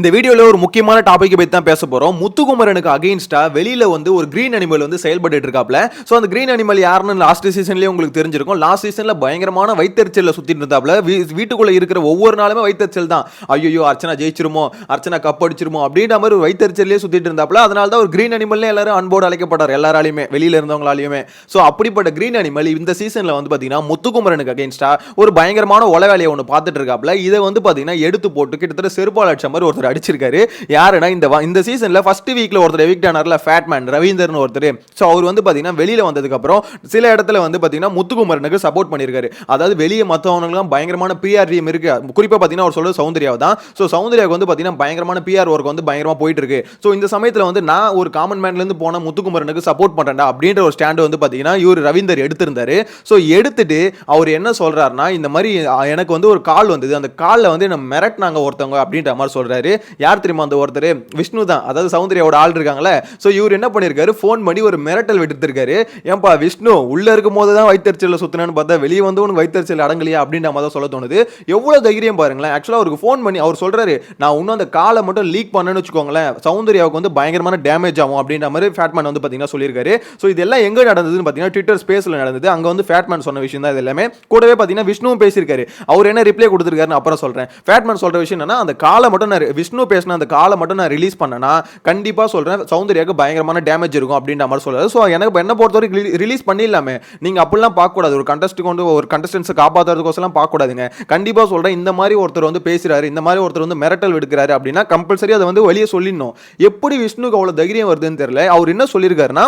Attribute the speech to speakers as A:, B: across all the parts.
A: இந்த வீடியோல ஒரு முக்கியமான டாபிக் பத்தி தான் பேச போறோம். முத்துக்குமரனுக்கு அகைன்ஸ்டா வெளியில வந்து ஒரு கிரீன் அனிமல் வந்து செயல்பட்டு இருக்காப்ல. சோ அந்த கிரீன் அனிமல் யாருன்னு லாஸ்ட் சீசன்லயே உங்களுக்கு தெரிஞ்சிருக்கும். லாஸ்ட் சீசன்ல பயங்கரமான வைத்தறிச்சல்ல சுத்திட்டு இருந்தாப்ல. வீட்டுக்குள்ள இருக்கிற ஒவ்வொரு நாளுமே வைத்தறிச்சல் தான். ஐயோ அர்ச்சனா ஜெயிச்சிருமோ, அர்ச்சனா கப் அடிச்சிருமோ அப்படின்ற மாதிரி ஒரு வைத்தறிச்சல்லே சுத்திட்டு இருந்தாப்ல. அதனால தான் ஒரு கிரீன் அனிமல்னே எல்லாரும் அன்போடு அழைக்கப்பட்டார் எல்லாராலையுமே, வெளியில இருந்தவங்களாலையுமே. சோ அப்படிப்பட்ட கிரீன் அனிமல் இந்த சீசன்ல வந்து பாத்தீங்கன்னா முத்துக்குமரனுக்கு அகைன்ஸ்டா ஒரு பயங்கரமான ஒல வேலையை ஒன்று பார்த்துட்டு இருக்காப்ல. இதை வந்து பாத்தீங்கன்னா எடுத்து போட்டு கிட்டத்தட்ட செருப்பால் அடிச்ச மாதிரி ஒருத்தர் அடிச்சிருக்காரு. யாருன்னா இந்த சீசன்ல ஃபர்ஸ்ட் வீக்ல ஒருத்தர் எவிக்ட் ஆனார்ல, ஃபேட்மேன் ரவீந்தர்னு ஒருத்தர். சோ அவர் வந்து பாத்தீங்கன்னா வெளியில வந்ததுக்கு அப்புறம் சில இடத்துல வந்து பாத்தீங்கன்னா முத்துக்குமரனுக்கு சப்போர்ட் பண்ணிருக்காரு. அதாவது வெளியே மத்தவங்களும் பயங்கரமான பிஆர் டீம் இருக்கு. குறிப்பா பாத்தீங்கன்னா அவர் சொல்றது சௌந்தர்யாவை தான். சோ சௌந்தர்யாவுக்கு வந்து பாத்தீங்கன்னா பயங்கரமான பிஆர் ஒர்க் வந்து பயங்கரமா போயிட்டு இருக்கு. சோ இந்த சமயத்துல வந்து நான் ஒரு காமன் மேன்ல இருந்து போன முத்துக்குமரனுக்கு சப்போர்ட் பண்றேன்டா அப்படின்ற ஒரு ஸ்டாண்ட் வந்து பாத்தீங்கன்னா இவர் ரவீந்தர் எடுத்திருந்தாரு. சோ எடுத்துட்டு அவர் என்ன சொல்றாருன்னா, இந்த மாதிரி எனக்கு வந்து ஒரு கால் வந்தது, அந்த கால்ல வந்து என்ன மிரட்டினாங்க ஒருத்தவங்க அப்படின்ற மாதிரி சொல்றாரு. யார் தெரியுமா அந்த ஒருத்தர்? விஷ்ணு தான். அதாவது சௌந்தர்யாவோட ஆள் இருக்காங்களே. சோ இவர் என்ன பண்ணிருக்காரு, போன் பண்ணி ஒரு மிரட்டல் விட்டுருக்காரு. ஏன்பா விஷ்ணு, உள்ள இருக்கும் போது தான் வைத்தறிச்சல்ல சுத்தினான்னு பார்த்தா வெளியே வந்து உனக்கு வைத்தறிச்சல் அடங்கலையா அப்படின்ற மாதிரி சொல்ல தோணுது. எவ்வளவு தைரியம் பாருங்களேன். ஆக்சுவலா அவருக்கு போன் பண்ணி அவர் சொல்றாரு, நான் இன்னும் அந்த காலை மட்டும் லீக் பண்ணேன்னு வச்சுக்கோங்களேன், சௌந்தர்யாவுக்கு வந்து பயங்கரமான டேமேஜ் ஆகும் அப்படின்ற மாதிரி ஃபேட்மேன் வந்து பாத்தீங்கன்னா சொல்லியிருக்காரு. சோ இதெல்லாம் எங்க நடந்ததுன்னு பாத்தீங்கன்னா ட்விட்டர் ஸ்பேஸ்ல நடந்தது. அங்க வந்து ஃபேட்மேன் சொன்ன விஷயம் தான் இது எல்லாமே. கூடவே பாத்தீங்கன்னா விஷ்ணுவும் பேசியிருக்காரு. அவர் என்ன ரிப்ளை கொடுத்திருக்காருன்னு அப்புறம் சொல்றேன். ஃபேட்மேன் சொல்ற விஷயம் என்னன்னா, அந்த காலை மட்டும் நான் விஷ்ணு பேசின அந்த காலை மட்டும் நான் ரிலீஸ் பண்ணனா கண்டிப்பா சொல்றேன் சௌந்தர்யாக்கு பயங்கரமான டேமேஜ் இருக்கும் அப்படின்ற மாதிரி சொல்றாரு. சோ எனக்கு என்ன பொறுத்தவரைக்கும் ரிலீஸ் பண்ணிடலாமே. நீங்க அப்படிலாம் பார்க்க கூடாது. ஒரு கண்டஸ்ட் கொண்டு ஒரு கண்டஸ்டன்ஸ் காப்பாத்துறதுக்கோசலாம் பார்க்க கூடாதுங்க. கண்டிப்பா சொல்றேன், இந்த மாதிரி ஒருத்தர் வந்து பேசுறாரு, இந்த மாதிரி ஒருத்தர் வந்து மிரட்டல் விடுக்கிறாரு அப்படின்னா கம்பல்சரி அதை வந்து வெளியே சொல்லிடணும். எப்படி விஷ்ணுக்கு அவ்வளவு தைரியம் வருதுன்னு தெரியல. அவர் என்ன சொல்லியிருக்காருன்னா,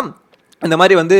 A: இந்த மாதிரி வந்து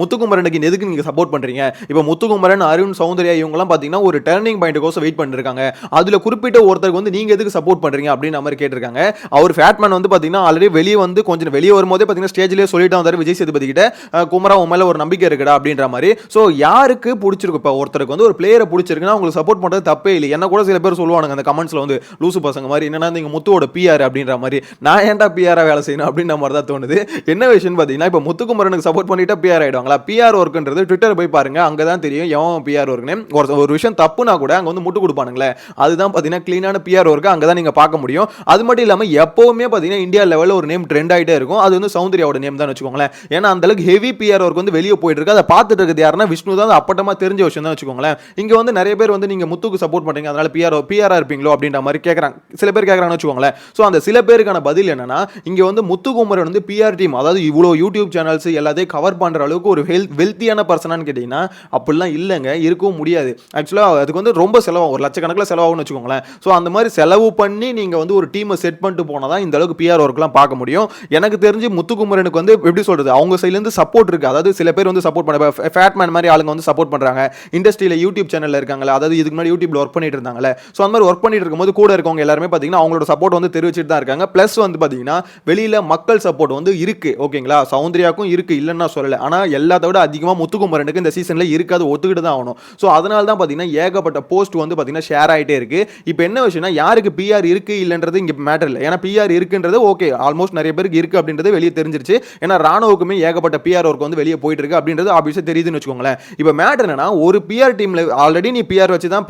A: முத்துக்குமரனுக்கு எதுக்கு நீங்க சப்போர்ட் பண்றீங்க? இப்போ முத்துக்குமரன், அருண், சௌந்தர்யா இவங்கலாம் பாத்தீங்கன்னா ஒரு டர்னிங் பாயிண்ட்க்கோசம் வெயிட் பண்ணிருக்காங்க. அதுல குறிப்பிட்ட ஒருத்தருக்கு வந்து நீங்க எதுக்கு சப்போர்ட் பண்றீங்க அப்படின்னு மாதிரி கேட்டிருக்காங்க. அவர் ஃபேட்மேன் வந்து பாத்தீங்கன்னா ஆல்ரெடி வெளியே வந்து கொஞ்சம் வெளியே வரும்போதே பாத்தீங்கன்னா ஸ்டேஜ்லயே சொல்லிட்டு வந்தாரு விஜய் சேதுபதி கிட்ட, குமரா உன் மேல ஒரு நம்பிக்கை இருக்குடா அப்படின்ற மாதிரி. சோ யாருக்கு பிடிச்சிருக்கு, இப்போ ஒருத்தருக்கு வந்து ஒரு பிளேயரை பிடிச்சிருக்குன்னா உங்களுக்கு சப்போர்ட் பண்றது தப்பே இல்லை. என்ன கூட சில பேர் சொல்லுவாங்க அந்த கமெண்ட்ஸ்ல வந்து, லூசு பசங்க மாதிரி, என்னன்னா நீங்க முத்துவோட பிஆர் அப்படின்ற மாதிரி. நான் ஏன்டா பிஆரா வேலை செய்யணும் அப்படின்ற மாதிரி தான் தோணுது. என்ன விஷயம் பாத்தீங்கன்னா, இப்போ முத்துக்குமரனுக்கு சப்போர்ட் பண்ணிட்டா பிஆர் ஆயிடுவாங்களா? பிஆர் ஒர்க்ன்றது ட்விட்டர் போய் பாருங்க, அங்கதான் தெரியும் எவன் பிஆர் ஒர்க்னு. ஒரு விஷயம் தப்புனா கூட அங்க வந்து முட்டு கொடுப்பானுங்களே, அதுதான் பாத்தீங்கன்னா கிளீனான பிஆர் ஒர்க். அங்கதான் நீங்க பார்க்க முடியும். அது மட்டும் இல்லாம எப்பவுமே பாத்தீங்கன்னா இந்தியா லெவல்ல ஒரு நேம் ட்ரெண்ட் ஆயிட்டே இருக்கும். அது வந்து சௌந்தர்யாவோட நேம் தான் வச்சுக்கோங்களேன். ஏன்னா அந்த அளவுக்கு ஹெவி பிஆர் ஒர்க் வந்து வெளியே போயிட்டு இருக்கு. அதை பார்த்துட்டு இருக்குது யாருன்னா விஷ்ணு தான். அப்பட்டமா தெரிஞ்ச விஷயம் தான் வச்சுக்கோங்களேன். இங்க வந்து நிறைய பேர் வந்து நீங்க முத்துக்கு சப்போர்ட் பண்றீங்க, அதனால பிஆரா இருப்பீங்களோ அப்படின்ற மாதிரி கேட்கறாங்க. சில பேர் கேட்கறாங்கன்னு வச்சுக்கோங்களேன். சோ அந்த சில பேருக்கான பதில் என்னன்னா, இங்க வந்து முத்துக்குமரன் வந்து பிஆர் டீம், அதாவது இவ்வளவு யூடியூப் சேனல்ஸ் எல்லாத்தையும் கவர் பண்ற அளவுக்கு ஒரு வெல்த்தியான பர்சனான்னு கேட்டீங்கன்னா அப்படிலாம் இல்லைங்க, இருக்கவும் முடியாது. ஆக்சுவலாக அதுக்கு வந்து ரொம்ப செலவாகும், ஒரு லட்சக்கணக்கில் செலவாகும்னு வச்சுக்கோங்களேன். ஸோ அந்த மாதிரி செலவு பண்ணி நீங்கள் வந்து ஒரு டீமை செட் பண்ணிட்டு போனால் தான் இந்த அளவுக்கு பிஆர் ஒர்க்லாம் பார்க்க முடியும். எனக்கு தெரிஞ்சு முத்துக்குமரனுக்கு வந்து எப்படி சொல்கிறது, அவங்க சைட்லேருந்து சப்போர்ட் இருக்குது. அதாவது சில பேர் வந்து சப்போர்ட் பண்ண, ஃபேட்மேன் மாதிரி ஆளுங்க வந்து சப்போர்ட் பண்ணுறாங்க. இண்டஸ்ட்ரியில் யூடியூப் சேனலில் இருக்காங்களே, அதாவது இதுக்கு முன்னாடி யூடியூப்ல ஒர்க் பண்ணிட்டு இருந்தாங்களே. ஸோ அந்த மாதிரி ஒர்க் பண்ணிட்டு இருக்கும்போது கூட இருக்கவங்க எல்லாருமே பார்த்தீங்கன்னா அவங்களோட சப்போர்ட் வந்து தெரிவிச்சிட்டு தான் இருக்காங்க. ப்ளஸ் வந்து பார்த்தீங்கன்னா வெளியில் மக்கள் சப்போர்ட் வந்து இருக்கு. ஓகேங்களா, சௌந்தர்யாக்கும் இருக்கு, இல்லைன்னா சொல்லலை. ஆனால் எல்லாத்த விட அதிகமாக முத்துக்குமரனுக்கு இந்த சீசன்ல இருக்காது, ஒத்துக்கிட்டு தான் ஆகணும். ஸோ அதனால தான் பார்த்தீங்கன்னா ஏகப்பட்ட போஸ்ட் வந்து பார்த்தீங்கன்னா ஷேர் ஆகிட்டே இருக்கு. இப்போ என்ன விஷயம்னா, யாருக்கு பிஆர் இருக்கு இல்லைன்றது இங்கே மேட்டர் இல்லை. ஏன்னா பிஆர் இருக்குன்றது ஓகே, ஆல்மோஸ்ட் நிறைய பேருக்கு இருக்கு அப்படின்றது வெளியே தெரிஞ்சிருச்சு. ஏன்னா ராணுவுக்குமே ஏகப்பட்ட பிஆர் ஒர்க் வந்து வெளியே போயிட்டு இருக்கு அப்படின்றது ஆப்வியஸா தெரியுதுன்னு வச்சுக்கோங்களேன். இப்போ மேட்டர் என்னன்னா, ஒரு பிஆர் டீம்ல ஆல்ரெடி நீ பிஆர் வச்சு தான்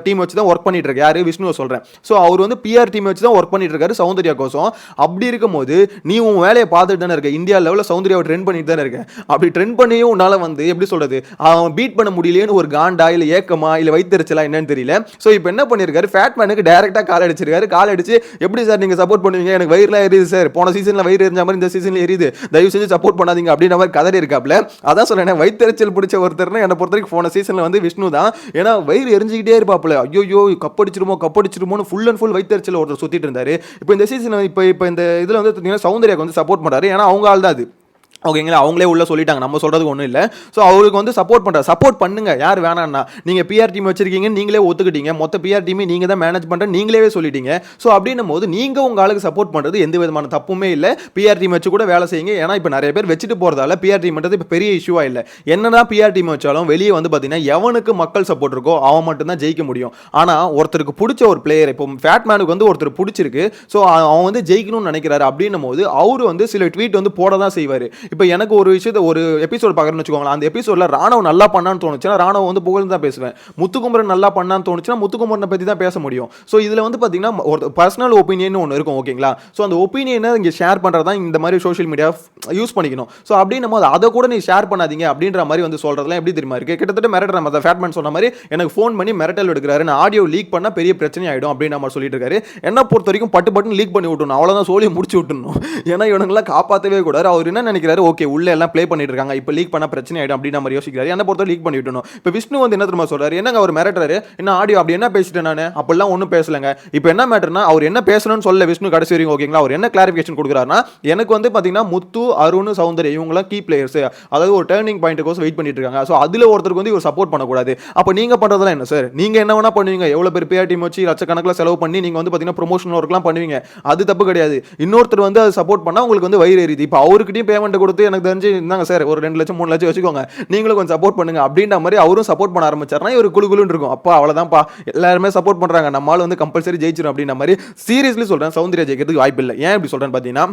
A: டீம் வச்சு தான் ஒர்க் பண்ணிட்டு இருக்க, யாரு விஷ்ணுவை சொல்றேன். ஸோ அவர் வந்து பிஆர் டீம் வச்சு தான் ஒர்க் பண்ணிட்டு இருக்காரு சௌந்தர்யா கோசம். அப்படி இருக்கும்போது நீ உன் வேலையை பார்த்துட்டு தானே இருக்க, இந்தியா லெவலில் சௌந்தர்யாவை ட்ரெண்ட் பண்ணிட்டு தானே இருக்க. அப்படி ட்ரெண்ட் பண்ணியும் உன்னால வந்து எப்படி சொல்றது, அவன் பீட் பண்ண முடியலையேன்னு ஒரு காண்டா இல்ல ஏக்கமா இல்ல வைத்தறிச்சலா என்னன்னு தெரியல. சோ இப்போ என்ன பண்ணிருக்காரு, ஃபேட்மேனுக்கு டைரக்டா கால் அடிச்சிருக்காரு. கால் அடிச்சு, எப்படி சார் நீங்க சப்போர்ட் பண்ணுவீங்க, எனக்கு வயிறுலாம் எரியுது சார், போன சீசன்ல வயிறு எரிஞ்ச மாதிரி இந்த சீசன்ல எரியுது, தயவு செஞ்சு சப்போர்ட் பண்ணாதீங்க அப்படின்ற மாதிரி கதறி இருக்காப்ல. அதான் சொல்றேன், வைத்தறிச்சல் பிடிச்ச ஒருத்தர்னா என்ன பொறுத்த வரைக்கும் போன சீசன்ல வந்து விஷ்ணு தான். ஏன்னா வயிறு எரிஞ்சுக்கிட்டே இருப்பாப்ல, ஐயோ கப்படிச்சிருமோன்னு ஃபுல் அண்ட் ஃபுல் வைத்தறிச்சல் ஒருத்தர் சுத்திட்டு இருந்தாரு. இப்போ இந்த சீசன் இப்போ இந்த இதுல வந்து சௌந்தர்யாக்கு வந்து சப்போர்ட் பண்றாரு. ஏன்னா அவங்க ஆள் தான் அது. ஓகேங்களா, அவங்களே உள்ள சொல்லிட்டாங்க, நம்ம சொல்றதுக்கு ஒன்றும் இல்லை. ஸோ அவருக்கு வந்து சப்போர்ட் பண்ணுற, சப்போர்ட் பண்ணுங்க, யார் வேணான்னா. நீங்கள் பிஆர் டீம் வச்சிருக்கீங்க, நீங்களே ஒத்துக்கிட்டீங்க, மொத்த பிஆர் டீமே நீங்கள் தான் மேனேஜ் பண்ணுற நீங்களே சொல்லிட்டீங்க. ஸோ அப்படின்னும் போது நீங்கள் உங்கள் ஆளுக்கு சப்போர்ட் பண்ணுறது எந்த விதமான தப்புமே இல்லை. பிஆர் டீம் வச்சு கூட வேலை செய்யுங்க. ஏன்னா இப்போ நிறைய பேர் வச்சுட்டு போகிறதால பிஆர் டீம்ன்றது இப்போ பெரிய இஷ்யூவாக இல்லை. என்னதான் பிஆர் டீம் வச்சாலும் வெளியே வந்து பார்த்தீங்கன்னா எவனுக்கு மக்கள் சப்போர்ட் இருக்கோ அவன் மட்டும்தான் ஜெயிக்க முடியும். ஆனால் ஒருத்தருக்கு பிடிச்ச ஒரு பிளேயர், இப்போ ஃபேட்மேனுக்கு வந்து ஒருத்தர் பிடிச்சிருக்கு, ஸோ அவன் வந்து ஜெயிக்கணும்னு நினைக்கிறாரு அப்படின்னும் போது அவரு வந்து சில ட்வீட் வந்து போட தான் செய்வார். இப்போ எனக்கு ஒரு விஷயத்தை ஒரு எபிசோட் பார்க்குறேன்னு வச்சுக்கோங்களேன், அந்த எபிசோடில் ராணவ் நல்லா பண்ணான்னு தோணுச்சுன்னா ராணவ் வந்து புகழ்ந்து தான் பேசுவேன். முத்துக்குமரன் நல்லா பண்ணான்னு தோணுச்சுன்னா முத்துக்குமரனை பற்றி தான் பேச முடியும். ஸோ இதில் வந்து பார்த்தீங்கன்னா ஒரு பர்சனல் ஒப்பீனியன் ஒன்று இருக்கும், ஓகேங்களா? ஸோ அந்த ஒப்பீனியனை இங்கே ஷேர் பண்ணுறது தான் இந்த மாதிரி சோஷியல் மீடியா யூஸ் பண்ணிக்கணும். ஸோ அப்படின்னும் போது அதை கூட நீ ஷேர் பண்ணாதீங்க அப்படின்ற மாதிரி வந்து சொல்கிறதுலாம் எப்படி தெரியுமா இருக்குது? கிட்டத்தட்ட மிரட்டுற மாதிரி ஃபேட்மேன் சொன்ன மாதிரி எனக்கு ஃபோன் பண்ணி மிரட்டல் எடுக்கிறாரு, நான் ஆடியோ லீக் பண்ணால் பெரிய பிரச்சனை ஆகிடும் அப்படின்னு நம்ம சொல்லிட்டு இருக்காரு. என்ன பொறுத்த வரைக்கும் பட்டு பட்டுன்னு லீக் பண்ணி விட்டணும், அவ்வளோதான், சோழியை முடிச்சு விட்டுணும். ஏன்னா இவனுங்களாம் காப்பாற்றவே கூடாது. அவர் என்ன நினைக்கிறாரு, ஓகே உள்ள எல்லாம் ப்ளே பண்ணிட்டு இருக்காங்க, இப்போ லீக் பண்ணால் பிரச்சனை ஆகிடும் அப்படின்னு நம்ம யோசிக்கிறாரு. என்ன பொறுத்த லீக் பண்ணி விட்டணும். இப்போ விஷ்ணு வந்து என்ன தெரியுமா சொல்றாரு, என்னங்க அவர் மிரட்டுறாரு, என்ன ஆடியோ அப்படி என்ன பேசிட்டேன் நான், அப்படிலாம் ஒன்றும் பேசலங்க. இப்போ என்ன மேட்டர்னா அவர் என்ன பேசணும்னு சொல்ல விஷ்ணு கடைசி வரைக்கும், ஓகேங்களா? அவர் என்ன கிளாரிஃபிகேஷன் கொடுக்குறாருன்னா, எனக்கு வந்து பார்த்தீங்கன்னா முத்து, அருண், சௌந்தர்யா இவங்கலாம் கீ பிளேயர்ஸ், அதாவது ஒரு டர்னிங் பாயிண்ட்டுக்கோசம் வெயிட் பண்ணிட்டு இருக்காங்க. ஸோ அதில் ஒருத்தருக்கு வந்து இவர் சப்போர்ட் பண்ணக்கூடாது. அப்போ நீங்க பண்றதெல்லாம் என்ன சார்? நீங்க என்ன வேணா பண்ணுவீங்க, எவ்வளவு பேர் பிஆர் டீம் வச்சு லட்சக்கணக்கில் செலவு பண்ணி நீங்க வந்து பார்த்தீங்கன்னா ப்ரொமோஷன் ஒர்க்லாம் பண்ணுவீங்க, அது தப்பு கிடையாது. இன்னொருத்தர் வந்து அதை சப்போர்ட் பண்ணா உங்களுக்கு வந்து வயிறு எரியுது. இப்போ அவருக்கிட்டையும் பேமெண்ட் கொடுத்து எனக்கு தெரிஞ்சு இருந்தாங்க சார் ஒரு 2 லட்சம் 3 லட்சம் வச்சுக்கோங்க, நீங்களும் கொஞ்சம் சப்போர்ட் பண்ணுங்க அப்படின்ற மாதிரி அவரும் சப்போர்ட் பண்ண ஆரம்பிச்சாருன்னா இவர் குழுகுலுன்னு இருக்கும். அப்பா அவ்வளோதான்ப்பா, எல்லாருமே சப்போர்ட் பண்றாங்க, நம்மளால வந்து கம்பல்சரி ஜெயிச்சிடும் அப்படின்ற மாதிரி. சீரியஸ்லி சொல்றேன், சௌந்தர்யா ஜெயிக்கிறதுக்கு வாய்ப்பு இல்லை. ஏன் இப்படி சொல்றேன்னு பார்த்தீங்கன்னா,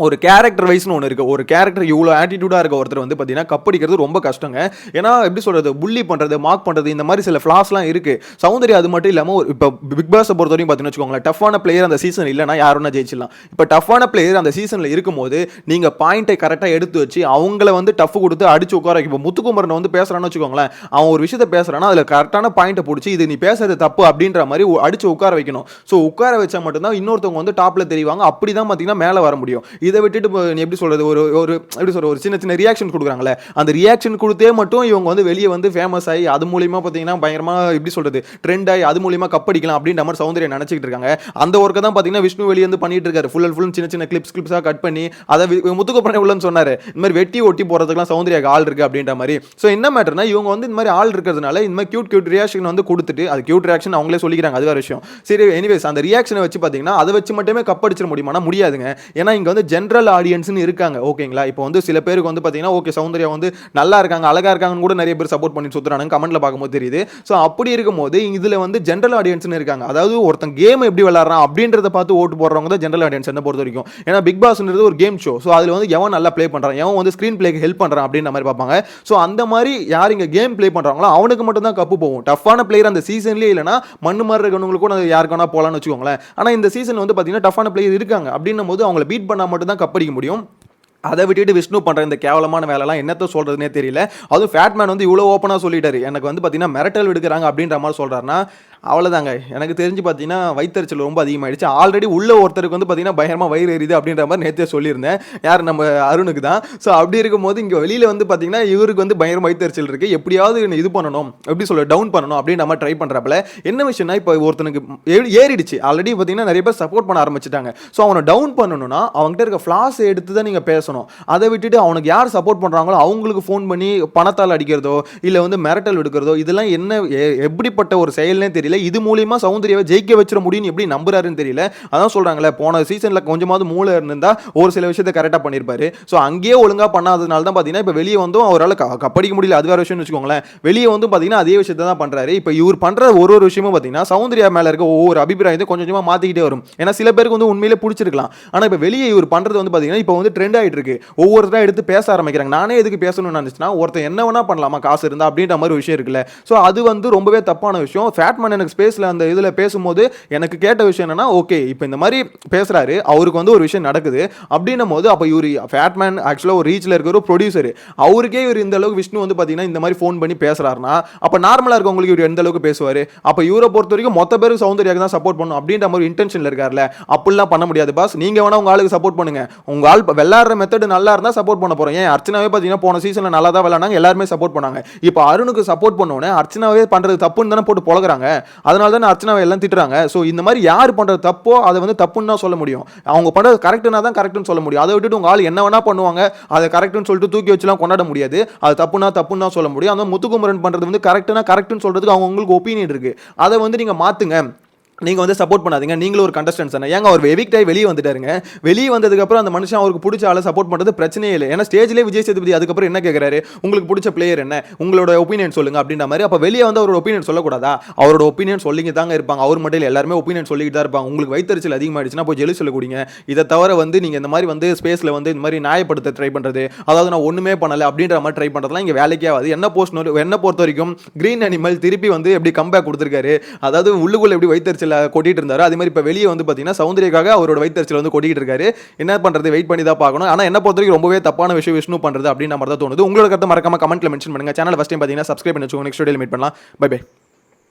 A: ஒரு கேரக்டர் வைஸ்னு ஒன்று இருக்குது. ஒரு கேரக்டர் இவ்வளோ ஆட்டிடியூடாக இருக்க ஒருத்தர் வந்து பார்த்தீங்கன்னா கப்படிக்கிறது ரொம்ப கஷ்டங்க. ஏன்னா எப்படி சொல்கிறது, புள்ளி பண்ணுறது, மார்க் பண்ணுறது, இந்த மாதிரி சில ஃப்ளாஸ்லாம் இருக்குது. சௌந்தர்யா அது மட்டும் இல்லாமல் இப்போ பிக் பாஸை பொறுத்த வரைக்கும் பார்த்தீங்கன்னு வச்சுக்கோங்களேன், டஃப்பான பிளேயர் அந்த சீசன் இல்லைனா யாருன்னா ஜெயிச்சிடலாம். இப்போ டஃப்பான பிளேயர் அந்த சீசனில் இருக்கும்போது நீங்கள் பாயிண்ட்டை கரெக்டாக எடுத்து வச்சு அவங்கள வந்து டஃப் கொடுத்து அடிச்சு உட்கார வைக்கும். இப்போ முத்துக்குமரன் வந்து பேசுகிறான்னு வச்சுக்கோங்களேன், அவன் ஒரு விஷயத்தை பேசுகிறான்னா அதில் கரெக்டான பாயிண்ட்டை பிடிச்சி இது நீ பேசுறது தப்பு அப்படின்ற மாதிரி அடிச்சு உட்கார வைக்கணும். ஸோ உட்கார வச்சா மட்டும்தான் இன்னொருத்தவங்க வந்து டாப்பில் தெரிவாங்க. அப்படி தான் பார்த்தீங்கன்னா மேலே வர முடியும். இதை விட்டுட்டு எப்படி சொல்றது, ஒரு எப்படி சொல்ற, ஒரு சின்ன சின்ன ரியாக்ஷன் கொடுக்குறாங்களே, அந்த ரியாக்ஷன் கொடுத்தே மட்டும் இவங்க வந்து வெளியே வந்து ஃபேமஸ் ஆகி அது மூலியமா பார்த்தீங்கன்னா பயங்கரமா எப்படி சொல்றது ட்ரெண்ட் ஆகி அது மூலியமா கப்படிக்கலாம் அப்படின்ற மாதிரி சௌந்தர்யா நினைச்சிட்டு இருக்காங்க. அந்த ஒர்க்கை தான் பார்த்தீங்கன்னா விஷ்ணு வெளியே வந்து பண்ணிட்டு இருக்காரு. ஃபுல் அண்ட் ஃபுல் சின்ன சின்ன கிளிப்ஸாக கட் பண்ணி அதை முத்துக்குமரன் உள்ளன்னு சொன்னாரு, இந்த மாதிரி வெட்டி ஒட்டி போறதுக்குலாம் சௌந்தர்யாக்கு ஆள் இருக்கு அப்படின்ற மாதிரி. ஸோ என்ன மேட்டர்னா இவங்க வந்து இந்த மாதிரி ஆள் இருக்கிறதுனால இந்த மாதிரி கியூட் ரியாக்ஷன் வந்து கொடுத்துட்டு, அது கியூட் ரியாக்ஷன் அவங்களே சொல்லிக்கிறாங்க, அது வேற விஷயம். சரி, எனிவேஸ் அந்த ரியாக்ஷனை வச்சு பார்த்தீங்கன்னா அதை வச்சு மட்டுமே கப்படிச்சிட முடியுமா? முடியாதுங்க. ஏன்னா இங்க வந்து ஜென்ரல் ஆடியன்ஸ் இருக்காங்க, ஓகேங்களா? இப்போ வந்து சில பேருக்கு வந்து பாத்தீங்கன்னா ஓகே சௌந்தர்யா வந்து நல்லா இருக்காங்க, அழகா இருக்காங்கன்னு கூட நிறைய பேர் சப்போர்ட் பண்ணி சுத்துறாங்க, கமெண்ட்ல பார்க்கும்போது தெரியுது. ஸோ அப்படி இருக்கும்போது இதுல வந்து ஜென்ரல் ஆடியன்ஸ்னு இருக்காங்க. அதாவது ஒருத்தன் கேம் எப்படி விளையாடுறான் அப்படின்றத பார்த்து ஓட்டு போடுறவங்க தான் ஜென்ரல் ஆடியன்ஸ் என்ன பொறுத்த வரைக்கும். ஏன்னா பிக் பாஸ்ன்றது ஒரு கேம் ஷோ. ஸோ அதுல வந்து எவன் நல்லா ப்ளே பண்றான், எவன் வந்து ஸ்கிரீன் பிளேக்கு ஹெல்ப் பண்றான் அப்படின்ற மாதிரி பார்ப்பாங்க. ஸோ அந்த மாதிரி யார் இங்க கேம் ப்ளே பண்றாங்களோ அவனுக்கு மட்டும் தான் கப்பு போகும். டஃப்பான பிளேயர் அந்த சீசன்லேயே இல்லைனா மண்ணு மாதிரி இருக்கவங்களுக்கு கூட யாருக்கான போலான்னு வச்சுக்கோங்களேன். ஆனா இந்த சீசன் வந்து பாத்தீங்கன்னா டஃப்பான பிளேயர் இருக்காங்க அப்படின்னும் போது அவங்களை பீட் பண்ணா மட்டும் தான் கப்படிக்க முடியும். அதை விட்டுட்டு விஷ்ணு பண்ணுற இந்த கேவலமான வேலைலாம் என்னத்த சொல்கிறதுனே தெரியல. அதுவும் ஃபேட்மேன் வந்து இவ்வளோ ஓப்பனாக சொல்லிட்டாரு, எனக்கு வந்து பார்த்தீங்கன்னா மிரட்டல் விடுக்கிறாங்க அப்படின்ற மாதிரி சொல்கிறாருன்னா அவ்வளோதாங்க. எனக்கு தெரிஞ்சு பார்த்தீங்கன்னா வயிற்றுச்சல் ரொம்ப அதிகமாகிடுச்சு. ஆல்ரெடி உள்ள ஒருத்தருக்கு வந்து பார்த்தீங்கன்னா பயங்கரமாக வயிறு எரியுது அப்படின்ற மாதிரி நேற்றே சொல்லியிருந்தேன், யார் நம்ம அருணுக்கு தான். ஸோ அப்படி இருக்கும்போது இங்கே வெளியில் வந்து பார்த்தீங்கன்னா இவருக்கு வந்து பயங்கரமாக வயிற்றுச்சல் இருக்குது, எப்படியாவது இது பண்ணணும், எப்படி சொல்ல டவுன் பண்ணணும் அப்படின்னு நம்ம ட்ரை பண்ணுறப்பல என்ன விஷயம்னா இப்போ ஒருத்தனுக்கு ஏறிடுச்சு ஆல்ரெடி பார்த்தீங்கன்னா நிறைய பேர் சப்போர்ட் பண்ண ஆரம்பிச்சிட்டாங்க. ஸோ அவனை டவுன் பண்ணணும்னா அவங்ககிட்ட இருக்க ஃப்ளாஸ் எடுத்து தான் நீங்கள் பேசணும். அதை விட்டுட்டு அவனுக்கு யார் சப்போர்ட் பண்ணுறாங்களோ அவங்களுக்கு ஃபோன் பண்ணி பணத்தால் அடிக்கிறதோ இல்லை வந்து மிரட்டல் எடுக்கிறதோ இதெல்லாம் என்ன எப்படிப்பட்ட ஒரு செயல்னே தெரியல. இது மூலியமா சௌந்தர்யாவை ஜெயிக்க வச்சிட முடியும் எப்படி நம்புறாருன்னு தெரியல. அதான் சொல்றாங்களே, போன சீசன்ல கொஞ்சமாவது மூளை இருந்தா ஒரு சில விஷயத்தை கரெக்டா பண்ணிருப்பாரு. ஸோ அங்கேயே ஒழுங்கா பண்ணாததுனால தான் பாத்தீங்கன்னா இப்போ வெளியே வந்தும் அவரால் கப்படிக்க முடியல. அது வேற விஷயம்னு வச்சுக்கோங்களேன். வெளியே வந்து பாத்தீங்கன்னா அதே விஷயத்தை தான் பண்றாரு. இப்போ இவர் பண்ற ஒரு விஷயமும் பாத்தீங்கன்னா சௌந்தர்யா மேல இருக்க ஒவ்வொரு அபிப்பிராயத்தை கொஞ்சம் கொஞ்சமா மாத்திக்கிட்டே வரும். ஏன்னா சில பேருக்கு வந்து உண்மையிலே பிடிச்சிருக்கலாம். ஆனா இப்போ வெளியே இவர் பண்றது வந்து பாத்தீங்கன்னா இப்போ வந்து ட்ரெண்ட் ஆயிட்டு இருக்கு. ஒவ்வொருத்தரா எடுத்து பேச ஆரம்பிக்கிறாங்க. நானே எதுக்கு பேசணும்னு நினைச்சுன்னா ஒருத்தர் என்ன வேணா பண்ணலாமா காசு இருந்தா அப்படின்ற மாதிரி விஷயம் இருக்குல்ல. ஸோ அது வந்து ரொம்பவே தப்பான விஷயம். ஃபேட்மேன் எனக்கு ஸ்பேஸ்ல அந்த இதுல பேசும்போது எனக்கு கேட்ட விஷயம் என்னன்னா, ஓகே இப்போ இந்த மாதிரி பேசுறாரு, அவருக்கு வந்து ஒரு விஷயம் நடக்குது அப்படின்னும் போது அப்போ இவர் ஃபேட்மேன் ஆக்சுவலாக ஒரு ரீச்ல இருக்கிற ஒரு ப்ரொடியூசர், அவருக்கே இவர் இந்த அளவுக்கு விஷ்ணு வந்து பார்த்தீங்கன்னா இந்த மாதிரி ஃபோன் பண்ணி பேசுறாருன்னா அப்போ நார்மலாக இருக்கவங்களுக்கு இவர் எந்த அளவுக்கு பேசுவார்? அப்போ இவரை பொறுத்த வரைக்கும் மொத்த பேருக்கு சௌந்தர்யாக்கு தான் சப்போர்ட் பண்ணணும் அப்படின்ற மாதிரி இன்டென்ஷன்ல இருக்காருல்ல. அப்படிலாம் பண்ண முடியாது பாஸ். நீங்க வேணா உங்க ஆளுக்கு சப்போர்ட் பண்ணுங்க. உங்க ஆள் விளையாடுற மெத்தட் நல்லா இருந்தா சப்போர்ட் பண்ண போறோம். ஏன் அர்ச்சனாவே பார்த்தீங்கன்னா போன சீசன்ல நல்லா தான் விளையாடுனாங்க, எல்லாருமே சப்போர்ட் பண்ணாங்க. இப்போ அருணுக்கு சப்போர்ட் பண்ணோன்னே அர்ச்சனாவே பண்றது தப்புன்னு தானே போட்டு பொழகுறாங்க. அதனால தான் அர்ச்சனாவை எல்லாம் திட்டுறாங்க. ஸோ இந்த மாதிரி யார் பண்றது தப்போ அதை வந்து தப்புன்னு தான் சொல்ல முடியும். அவங்க பண்றது கரெக்ட்னா தான் கரெக்ட்னு சொல்ல முடியும். அதை விட்டுட்டு உங்க ஆள் என்ன வேணா பண்ணுவாங்க, அதை கரெக்ட்னு சொல்லிட்டு தூக்கி வச்சுலாம் கொண்டாட முடியாது. அது தப்புனா தப்புன்னு தான் சொல்ல முடியும். அந்த முத்துக்குமரன் பண்றது வந்து கரெக்ட்னா கரெக்ட்னு சொல்றதுக்கு அவங்களுக்கு ஒப்பீனியன் இருக்கு. அதை வந்து நீங்க மாத்துங்க. நீங்க வந்து சப்போர்ட் பண்ணாதீங்க, நீங்களும் ஒரு கண்டஸ்டன்ஸ் தானே. ஏங்க அவர் எவிக்ட் ஆகி வெளியே வந்துட்டாருங்க. வெளியே வந்ததுக்கப்புறம் அந்த மனுஷன் அவருக்கு பிடிச்ச ஆளை சப்போர்ட் பண்ணுறது பிரச்சனையே இல்லை. ஏன்னா ஸ்டேஜ்லேயே விஜய் சேதுபதி அதுக்கப்புறம் என்ன கேட்குறாரு, உங்களுக்கு பிடிச்ச பிளேயர் என்ன, உங்களோட ஒப்பீனியன் சொல்லுங்க அப்படின்ற மாதிரி. அப்போ வெளியே வந்து அவரோட ஒப்பீனியன் சொல்லக்கூடாதா? அவரோட ஒப்பீனியன் சொல்லிங்க தாங்க இருப்பாங்க. அவர் மட்டும் இல்லை, எல்லாருமே ஒப்பீனியன் சொல்லிக்கிட்டு தான் இருப்பாங்க. உங்களுக்கு வைத்தறிச்சல் அதிகமாகிடுச்சுன்னா போய் ஜெலு சொல்ல குடிங்க. இதை தவிர வந்து நீங்கள் இந்த மாதிரி வந்து ஸ்பேஸில் வந்து இந்த மாதிரி நியாயப்படுத்த ட்ரை பண்ணுறது, அதாவது நான் ஒன்றுமே பண்ணலை அப்படின்ற மாதிரி ட்ரை பண்ணுறதுலாம் இங்கே வேலைக்கே ஆகாது. என்ன பொறுத்த வரைக்கும் கிரீன் அனிமல் திருப்பி வந்து எப்படி கம்பேக் கொடுத்துருக்காரு, அதாவது உள்ளுக்குள்ள எப்படி வைத்தறிச்சல கொட்டிட்டு இருந்தாரு, அதே மாதிரி இப்போ வெளியே வந்து பார்த்தீங்கன்னா சௌந்தர்யாக்காக அவரோட வைத்தறிச்சல் வந்து கொட்டிக்கிட்டு இருக்காரு. என்ன பண்ணுறது, வெயிட் பண்ணி தான் பார்க்கணும். ஆனால் என்ன பொறுத்த வரைக்கும் ரொம்பவே தப்பான விஷயம் விஷ்ணு பண்ணுறது அப்படின்னு மாதிரி தான் தோணுது. உங்களோட கருத்து மறக்காம கமெண்ட்ல மென்ஷன் பண்ணுங்க. சேனல் ஃபர்ஸ்ட் டைம் பார்த்தீங்கன்னா சப்ஸ்கிரைப் பண்ணி வச்சுக்கோங்க. நெக்ஸ்ட் வீடியோவில் மீட் பண்ணலாம். Bye by.